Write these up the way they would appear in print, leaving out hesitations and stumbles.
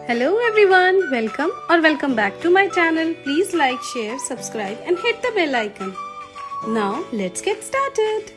Hello everyone, welcome back to my channel. Please like, share, subscribe and hit the bell icon. Now let's get started.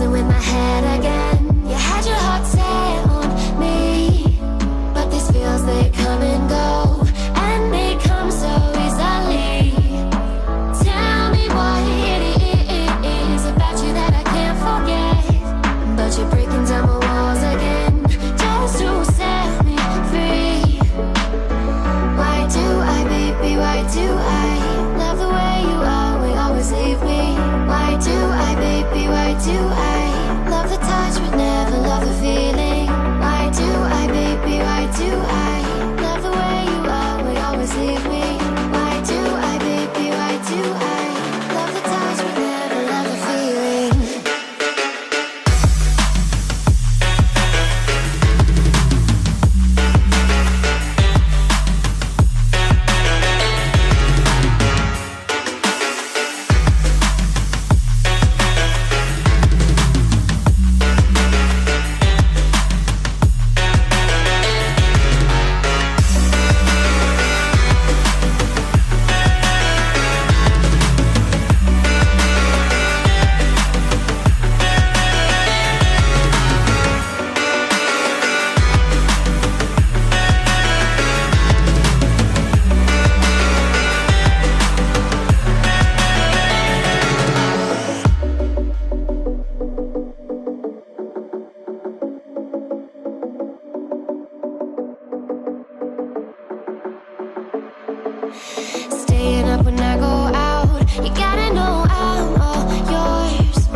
With my head again, you had your heart set on me, but these feels, they come and go, and they come so easily. Tell me what it is about you that I can't forget, but you're breaking down my walls again, just to set me free. Why do I, baby, why do I love the way you always leave me? Why do I, baby, why do I love the touch but never love the feeling? Why do I, baby, why do I love the way you always leave me? Why do I, baby, why do I love the touch but never love the feeling? Staying up when I go out, you gotta know I'm all yours.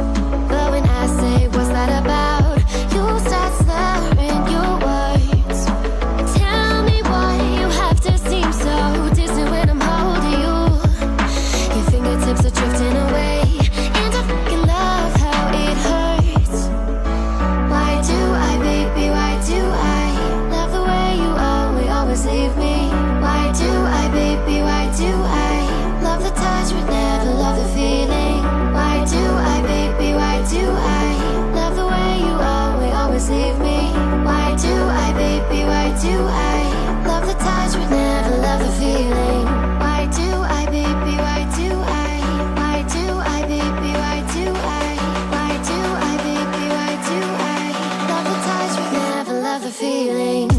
But when I say what's that about, you start slurring your words. Tell me why you have to seem so distant when I'm holding you. Your fingertips are drifting away, and I fucking love how it hurts. Why do I, baby, why do I love the way you always leave me? Why do I, baby, why do I love the touch but never love the feeling? Why do I, baby, why do I love the way you always leave me? Why do I, baby, why do I love the touch but never love the feeling? Why do I, baby, why do I? Why do I, baby, why do I? Why do I, baby, why do I love the touch but never love the feeling?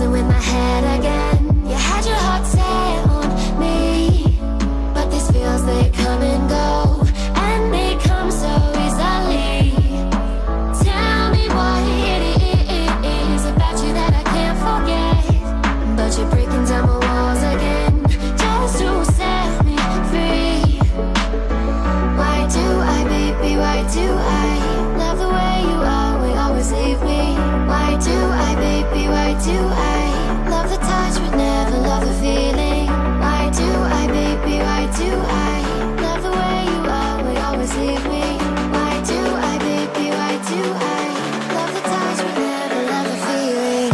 With my head again, you had your heart set on me, but these feels, they come and go, and they come so easily. Tell me what it is about you that I can't forget, but you're breaking down my walls again just to set me free. Why do I, baby, why do I love the way you always leave me? Why do I, baby, why do I love the touch but never love the feeling? Why do I, baby, why do I love the way you always leave me? Why do I, baby, why do I love the touch but never love the feeling?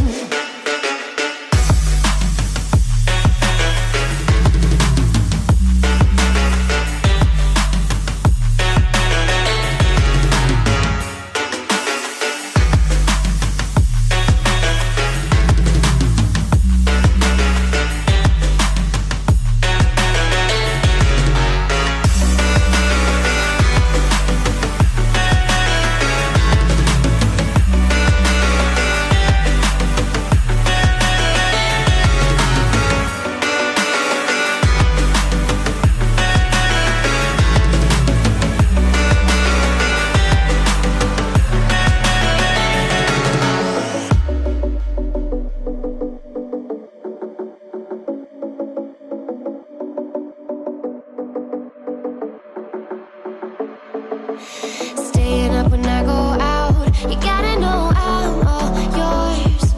Staying up when I go out, you gotta know I'm all yours.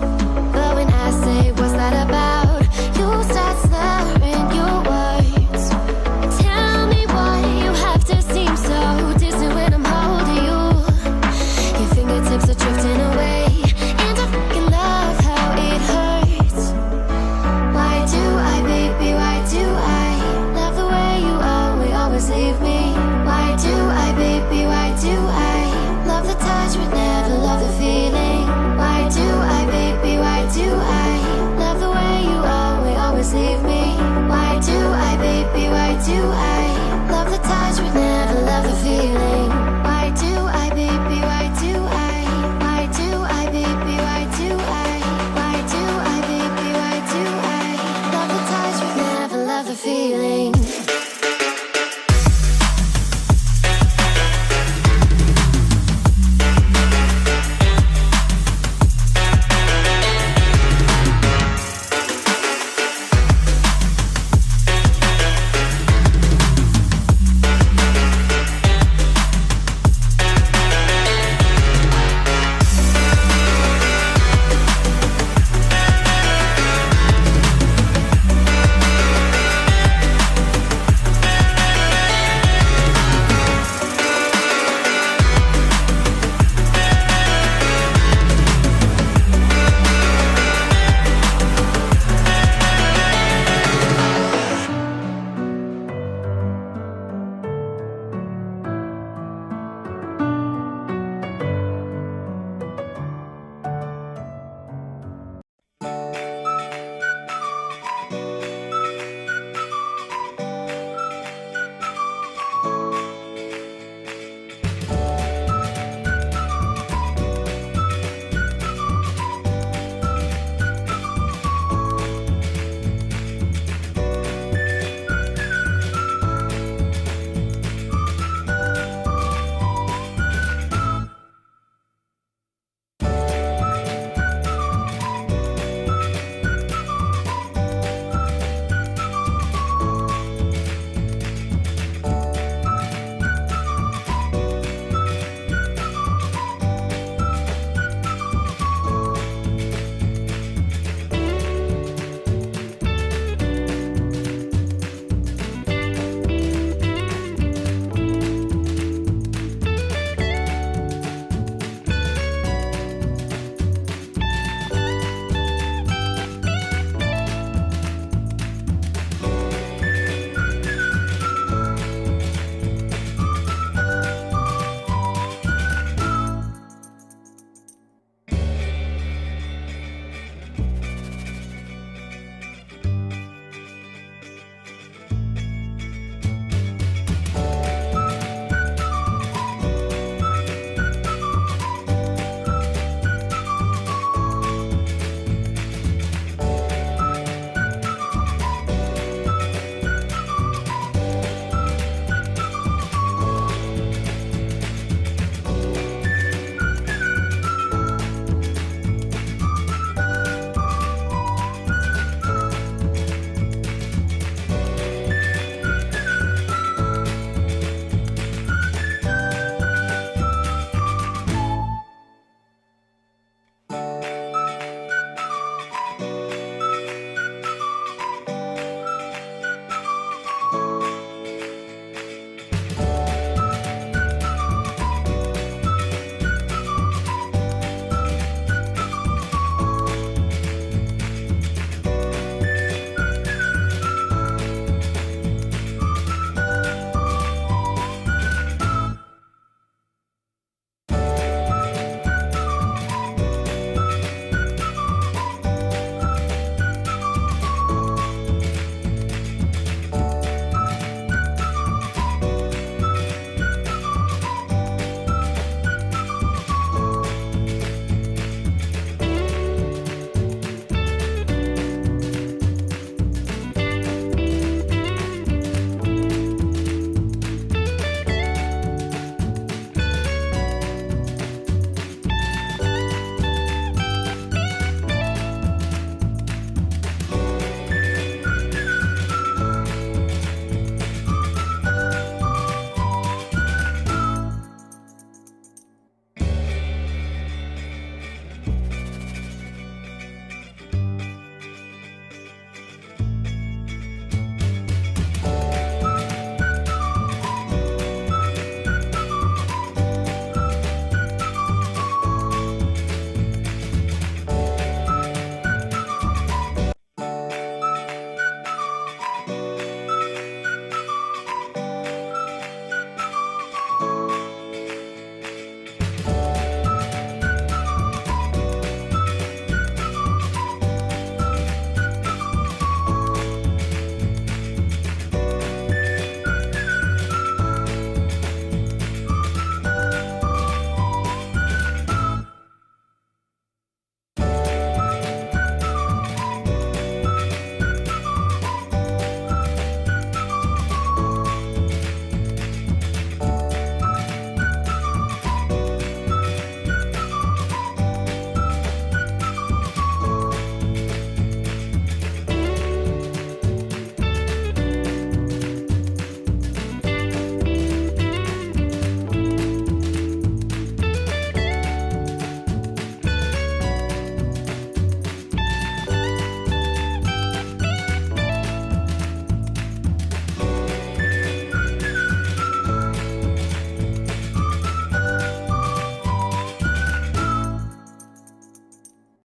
But when I say what's that about, you start slurring your words. Tell me why you have to seem so distant when I'm holding you. Your fingertips are drifting